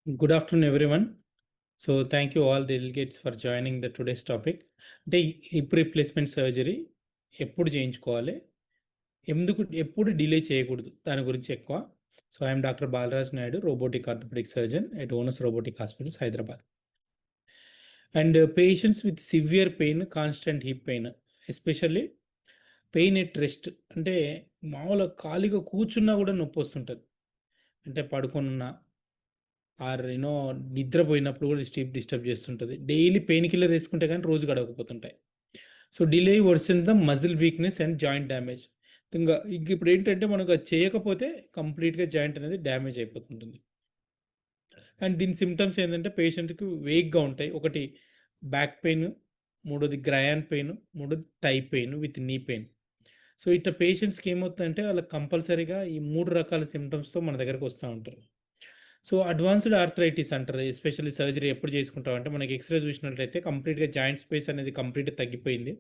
Good afternoon, everyone. So, thank you all delegates for joining the today's topic. అంటే hip replacement surgery ఎప్పుడు చేయించుకోవాలి, ఎప్పుడు delay చేయకూడదు దాని గురించి ఎక్కువ. So I'm doctor Balaraj Naidu, robotic orthopaedic surgeon at Onus robotic hospitals, Hyderabad. And patients with severe pain, constant hip pain, especially pain at rest, అంటే మామూలుగా ఖాళీగా కూర్చున్నా కూడా నొప్పి వస్తుంటుంది. అంటే పడుకున్నా ఆర్ నిద్రపోయినప్పుడు కూడా డిస్టర్బ్ చేస్తుంటుంది. డైలీ పెయిన్ కిల్లర్ వేసుకుంటే కానీ రోజు గడవకపోతుంటాయి. So delay worsen the muscle weakness and joint damage. ఇంక ఇప్పుడు ఏంటంటే మనకు అది చేయకపోతే కంప్లీట్గా జాయింట్ అనేది డ్యామేజ్ అయిపోతుంటుంది. అండ్ దీని సిమ్టమ్స్ ఏంటంటే పేషెంట్కి వేగ్గా ఉంటాయి. ఒకటి బ్యాక్ పెయిన్, మూడోది గ్రయాన్ పెయిన్, మూడోది thigh pain with knee pain. So ఇట్లా పేషెంట్స్కి ఏమవుతుందంటే వాళ్ళకి కంపల్సరీగా ఈ 3 రకాల సిమ్టమ్స్తో మన దగ్గరకు వస్తూ ఉంటారు. సో అడ్వాన్స్డ్ ఆర్థరైటిస్ అంటారు. ఎస్పెషల్లీ సర్జరీ ఎప్పుడు చేసుకుంటామంటే మనకి ఎక్స్‌రే చూసినట్లయితే కంప్లీట్‌గా జాయింట్ స్పేస్ అనేది కంప్లీట్‌గా తగ్గిపోయింది.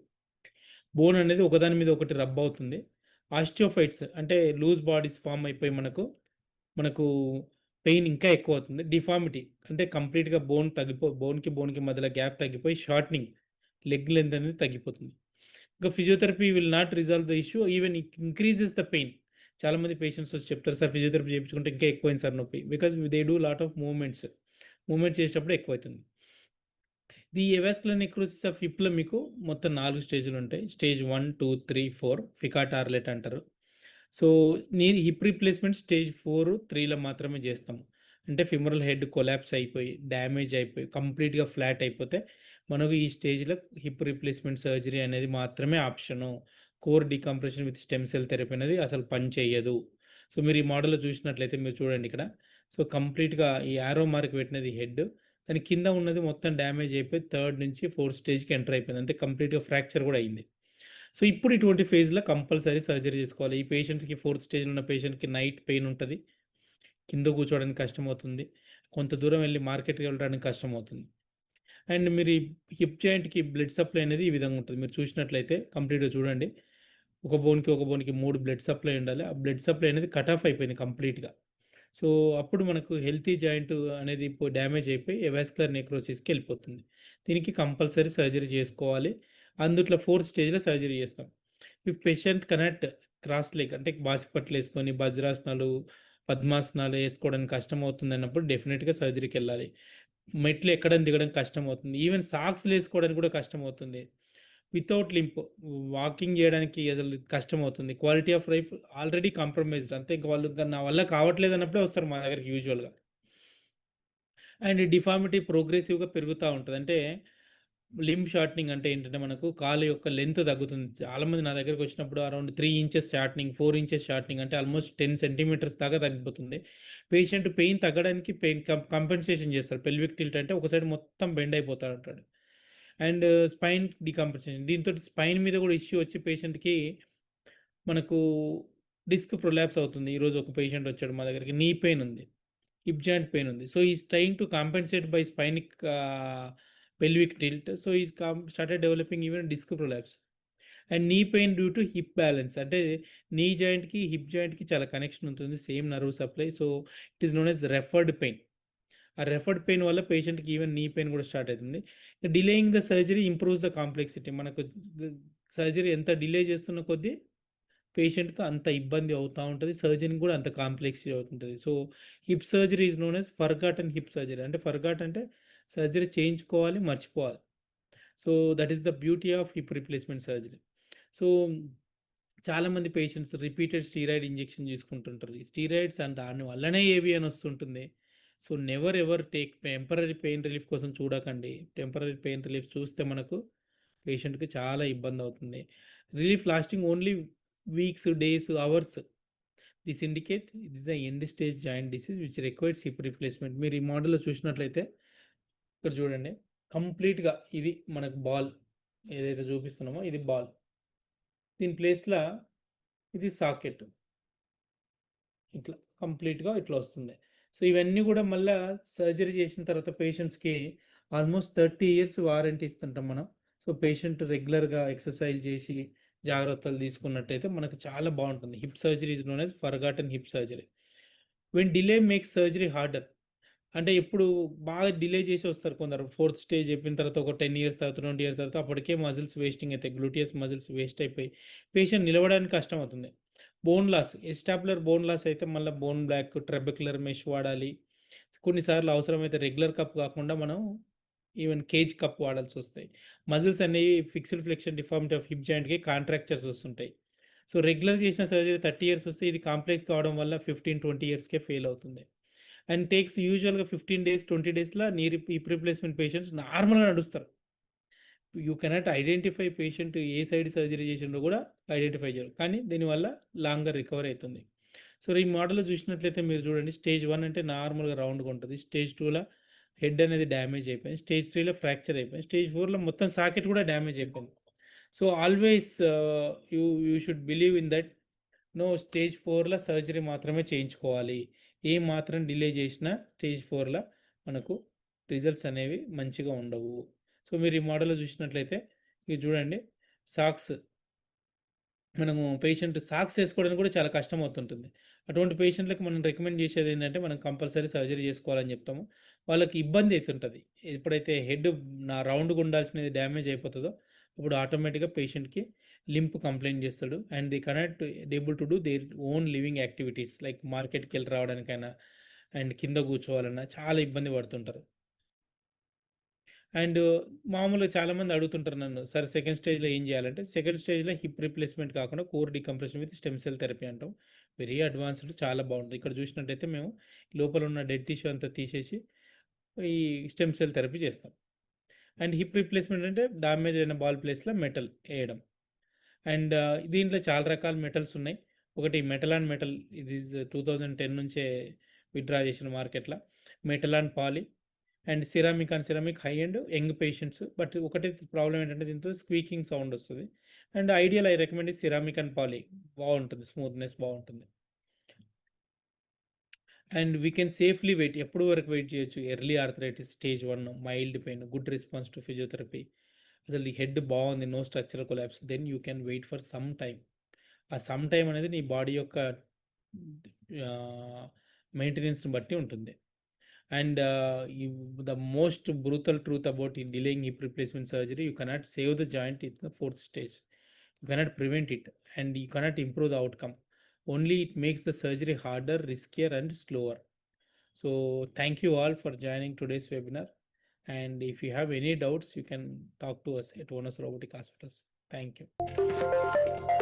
బోన్ అనేది ఒకదాని మీద ఒకటి రబ్ అవుతుంది. ఆస్టియోఫైట్స్ అంటే లూజ్ బాడీస్ ఫార్మ్ అయిపోయి మనకు పెయిన్ ఇంకా ఎక్కువవుతుంది. డిఫార్మిటీ అంటే కంప్లీట్‌గా బోన్‌కి మధ్యలో గ్యాప్ తగ్గిపోయి షార్టనింగ్, లెగ్ లెంత్ అనేది తగ్గిపోతుంది. ఇంకా physiotherapy will not resolve the issue, even it increases the pain. చాలామంది పేషెంట్స్ వచ్చి చెప్తారు, సార్ ఫిజియోథెరపీ చేయించుకుంటే ఇంకా ఎక్కువైంది సార్ నొప్పి. Because they do lot of movements. Movements చేసేటప్పుడు ఎక్కువైతుంది. ది అవస్కులర్ నెక్రోసిస్ ఆఫ్ హిప్‌లో మీకు మొత్తం 4 స్టేజ్‌లుంటాయి. స్టేజ్ 1, 2, 3, 4 ఫికాట్ ఆర్లెట్ అంటారు. సో, హిప్ రీప్లేస్‌మెంట్ స్టేజ్ 4, 3లో మాత్రమే జేస్తాము. అంటే ఫిమరల్ హెడ్ కొలాప్స్ అయిపోయి, డ్యామేజ్ అయిపోయి, కంప్లీట్‌గా ఫ్లాట్ అయిపోతే, మనకు ఈ స్టేజ్‌లో హిప్ రీప్లేస్‌మెంట్ సర్జరీ అనేది మాత్రమే option. Core decompression with stem cell therapy అనేది అసలు పని చేయదు. సో, మీరు ఈ మోడల్‌లో చూసినట్లయితే మీరు చూడండి ఇక్కడ. సో, కంప్లీట్‌గా ఈ యారో మార్క్ పెట్టినది హెడ్. దాని కింద ఉన్నది మొత్తం డ్యామేజ్ అయిపోయి థర్డ్ నుంచి ఫోర్త్ స్టేజ్‌కి ఎంటర్ అయిపోయింది. అంటే కంప్లీట్‌గా ఫ్రాక్చర్ గూడా అయింది. సో, ఇప్పుడు ఇటువంటి ఫేజ్‌లో కంపల్సరీ సర్జరీ చేసుకోవాలి. ఈ పేషెంట్స్‌కి ఫోర్త్ స్టేజ్‌లో ఉన్న పేషెంట్‌కి నైట్ పెయిన్ ఉంటది. కింద కూర్చోవడానికి కష్టమవుతుంది. కొంత దూరం వెళ్లి మార్కెట్‌కి వెళ్ళడానికి కష్టమవుతుంది. అండ్ మీరు ఈ హిప్ జాయింట్‌కి బ్లడ్ సప్లై అనేది ఈ విధంగా ఉంటది. మీరు చూసినట్లయితే కంప్లీట్‌గా చూడండి. ఒక బోన్‌కి 3 బ్లడ్ సప్లై ఉండాలి. ఆ బ్లడ్ సప్లై అనేది కట్ ఆఫ్ అయిపోయింది కంప్లీట్‌గా. సో, అప్పుడు మనకు హెల్తీ జాయింట్ అనేది డ్యామేజ్ అయిపోయి వాస్కులర్ నెక్రోసిస్‌కెళ్ళిపోతుంది. దీనికి కంపల్సరీ సర్జరీ చేసుకోవాలి. అందుట్లో ఫోర్త్ స్టేజ్‌లో సర్జరీ చేస్తాం. If patient cannot cross leg అంటే బాసిపట్లేసుకొని వజ్రాసనాలు, పద్మాసనాలు ఏసుకోవడానికి కష్టమవుతుందన్నప్పుడు డెఫినిట్‌గా సర్జరీకెళ్ళాలి. మెట్లు ఎక్కడం, దిగడం కష్టమవుతుంది. ఈవెన్ సాక్స్‌లేసుకోవడానికి కూడా కష్టమవుతుంది. వితౌట్ లింప్ వాకింగ్ జేయడానికి అసలు కష్టమవుతుంది. Quality of life already compromised. అంతే ఇంక వాళ్ళు ఇంక నా వల్ల కావట్లేదన్నప్పుడే వస్తారు మా దగ్గరికి యూజువల్‌గా. అండ్ డిఫార్మిటీ ప్రోగ్రెసివ్‌గా పెరుగుతా ఉంటది. అంటే లింబ్ షార్టనింగ్ అంటే ఏంటంటే మనకు కాలు యొక్క లెంత్ తగ్గుతుంది. చాలామంది నా దగ్గరికొచ్చినప్పుడు around 3 inches shortening, 4 inches shortening అంటే ఆల్మోస్ట్ 10 సెంటీమీటర్స్ దాకా తగ్గిపోతుంది. పేషెంట్ పెయిన్ తగ్గడానికి పెయిన్ కంపెన్సేషన్ చేస్తారు. పెల్విక్ టిల్ట్ అంటే ఒక సైడ్ మొత్తం బెండ్ అయిపోతా ఉంటాడు. And spine decompensation. దీనితోటి స్పైన్ మీద కూడా ఇష్యూ వచ్చి పేషెంట్‌కి మనకు డిస్క్ ప్రొలాప్స్ అవుతుంది. ఈరోజు ఒక పేషెంట్ వచ్చాడు మా దగ్గరికి. నీ పెయిన్ ఉంది. హిప్ జాయింట్ పెయిన్ ఉంది. So, is trying to compensate by spinal pelvic tilt. So, started developing even disc prolapse. And knee pain due to hip balance. అంటే నీ జాయింట్‌కి, హిప్ జాయింట్‌కి చాలా కనెక్షన్ ఉంటుంది. Same nerve supply. So, it is known as referred pain. ఆ referred pain వల్ల పేషెంట్‌కి even knee pain కూడా start అయితుంది. Delaying the surgery improves the complexity. మనకు సర్జరీ ఎంత డిలే చేస్తున్న కొద్దీ పేషెంట్‌కి అంత ఇబ్బంది అవుతా ఉంటది. సర్జరీకి కూడా అంత కాంప్లెక్సిటీ అవుతుంటది. So, hip surgery is known as forgotten hip surgery. అంటే ఫర్గాట్ అంటే సర్జరీ చేయించుకోవాలి, మర్చిపోవాలి. So, that is the beauty of hip replacement surgery. So, చాలామంది పేషెంట్స్ రిపీటెడ్ స్టీరాయిడ్ ఇంజెక్షన్ తీసుకుంటుంటారు. ఈ స్టీరాయిడ్స్ అండ్ దాని వల్లనే ఏవి అని వస్తుంటుంది. So, never ever take temporary pain relief కోసం చూడకండి. టెంపరరీ పెయిన్ రిలీఫ్ చూస్తే మనకు పేషెంట్‌కి చాలా ఇబ్బందవుతుంది. Relief lasting only weeks, days, hours. This indicate it is the end stage joint disease which requires hip replacement. మీరు ఈ మోడల్‌లో చూసినట్లయితే ఇక్కడ చూడండి. కంప్లీట్‌గా ఇది మనకు బాల్ ఏదైతే చూపిస్తున్నామో ఇది బాల్. దీని ప్లేస్‌ల ఇది సాకెట్. ఇట్లా కంప్లీట్‌గా ఇట్లా వస్తుంది. సో, ఇవన్నీ గూడా మళ్ళా సర్జరీ చేసిన తర్వాత పేషెంట్స్‌కి ఆల్మోస్ట్ 30 ఇయర్స్ వారంటీ ఇస్తుంటాం మనం. సో, పేషెంట్ రెగ్యులర్‌గా ఎక్సర్‌సైజ్ చేసి, జాగ్రత్తలు తీసుకున్నట్టయితే మనకు చాలా బావుంటుంది. Hip surgery is known as forgotten hip surgery. When delay makes surgery harder. అంటే ఇప్పుడు బాగా డిలే చేసి వస్తారు కొందరు. ఫోర్త్ స్టేజ్ చెప్పిన తర్వాత ఒక 10 ఇయర్స్ తర్వాత, 20 ఇయర్స్ తర్వాత అప్పటికే మజిల్స్ వేస్టింగ్ అయితాయి. గ్లూటియస్ మజిల్స్ వేస్ట్ అయిపోయి పేషెంట్ నిలవడానికి కష్టమవుతుంది. బోన్ లాస్, ఎస్టాబ్యులర్ బోన్ లాస్ అయితే మళ్ళా బోన్ బ్లాక్, ట్రెబెక్యులర్ మెష్ వాడాలి. కొన్నిసార్లు అవసరమైతే రెగ్యులర్ కప్ కాకుండా మనం ఈవెన్ కేజ్ కప్ వాడాల్సొస్తాయి. మజిల్స్ అనేవి fixed flexion deformity of hip జాయింట్‌కి కాంట్రాక్చర్స్ వస్తుంటాయి. సో, రెగ్యులర్ చేసిన సర్జరీ 30 ఇయర్స్ వస్తే ఇది కాంప్లెక్స్ కావడం వల్ల 15, 20 ఇయర్స్‌కే ఫెయిల్ అవుతుంది. అండ్ టేక్స్ యూజువల్‌గా 15 డేస్, 20 డేస్‌ల హిప్ రీప్లేస్‌మెంట్ పేషెంట్స్ నార్మల్‌గా నడుస్తారు. యూ కెనాట్ ఐడెంటిఫై పేషెంట్ ఏ సైడ్ సర్జరీ చేసిండో కూడా ఐడెంటిఫై చేయరు. కానీ దీనివల్ల లాంగర్ రికవరీ అయితుంది. సో, ఈ మోడల్‌లో చూసినట్లయితే మీరు చూడండి, స్టేజ్ 1 అంటే నార్మల్‌గా రౌండ్‌గా ఉంటది. స్టేజ్ 2ల హెడ్ అనేది డ్యామేజ్ అయిపోయింది. స్టేజ్ 3లో ఫ్రాక్చర్ అయిపోయింది. స్టేజ్ 4లో మొత్తం సాకెట్ కూడా డ్యామేజ్ అయిపోయింది. So, always you you should believe in that no, stage 4ల సర్జరీ మాత్రమే చేయించుకోవాలి. ఏ మాత్రం డిలే చేసినా స్టేజ్ 4ల మనకు రిజల్ట్స్ అనేవి మంచిగా ఉండవు. సో, మీరు ఈ మోడల్‌లో చూసినట్లయితే ఇది చూడండి, సాక్స్ మనము పేషెంట్ సాక్స్ ఏసుకోవడానికి కూడా చాలా కష్టమవుతుంటుంది. అటువంటి పేషెంట్‌లకి మనం రికమెండ్ చేసేదేంటంటే, మనం కంపల్సరీ సర్జరీ చేసుకోవాలని చెప్తాము. వాళ్ళకి ఇబ్బంది అయితుంటది. ఎప్పుడైతే హెడ్ రౌండ్‌గా ఉండాల్సినది డ్యామేజ్ అయిపోతదో, అప్పుడు ఆటోమేటిక్‌గా పేషెంట్‌కి లింప్ కంప్లెయింట్ చేస్తాడు. And they cannot able to do their own living activities like మార్కెట్‌కెళ్ళి రావడానికైనా, అండ్ కింద కూర్చోవాలన్నా చాలా ఇబ్బంది పడుతుంటారు. అండ్ మామూలుగా చాలామంది అడుగుతుంటారు నన్ను, "సార్ సెకండ్ స్టేజ్‌లో ఏం చేయాలంటే?" సెకండ్ స్టేజ్‌లో హిప్ రీప్లేస్‌మెంట్ కాకుండా core decompression with stem cell therapy అంటాం. వెరీ అడ్వాన్స్డ్, చాలా బావుంటది. ఇక్కడ చూసినట్టయితే మేము లోపల ఉన్న డెడ్ టిష్యూ అంతా తీసేసి ఈ స్టెమ్ సెల్ థెరపీ చేస్తాం. అండ్ హిప్ రీప్లేస్‌మెంట్ అంటే డ్యామేజ్ అయిన బాల్ ప్లేస్‌లో మెటల్ ఎయడం. అండ్ దీంట్లో చాలా రకాల మెటల్స్ ఉన్నాయి. ఒకటి మెటలాన్ మెటల్, ఇది 2010 నుంచే విత్‌డ్రా చేసిన మార్కెట్‌ల. Metal on poly and ceramic and ceramic high end young patients. But ఒకటే ప్రాబ్లమ్ ఏంటంటే దీంట్లో స్క్వీకింగ్ సౌండ్ వస్తది. And ideal I recommend ceramic and poly, బావుంటుంది. స్మూత్‌నెస్ బావుంటుంది. And we can safely wait. ఎప్పటి వరకు వెయిట్ చేయొచ్చు? Early arthritis stage 1, mild pain, good response to physiotherapy. అసలు ఈ హెడ్ బావుంది. No structural collapse. Then you can wait for some time. ఆ some time అనేది నీ బాడీ యొక్క ఆహ్, మెయింటెనెన్స్‌ని బట్టి ఉంటుంది. And the most brutal truth about in delaying hip replacement surgery, you cannot save the joint in the fourth stage. You cannot prevent it, and you cannot improve the outcome. Only it makes the surgery harder, riskier, and slower. So, thank you all for joining today's webinar. And if you have any doubts, you can talk to us at Onus Robotic Hospitals. Thank you.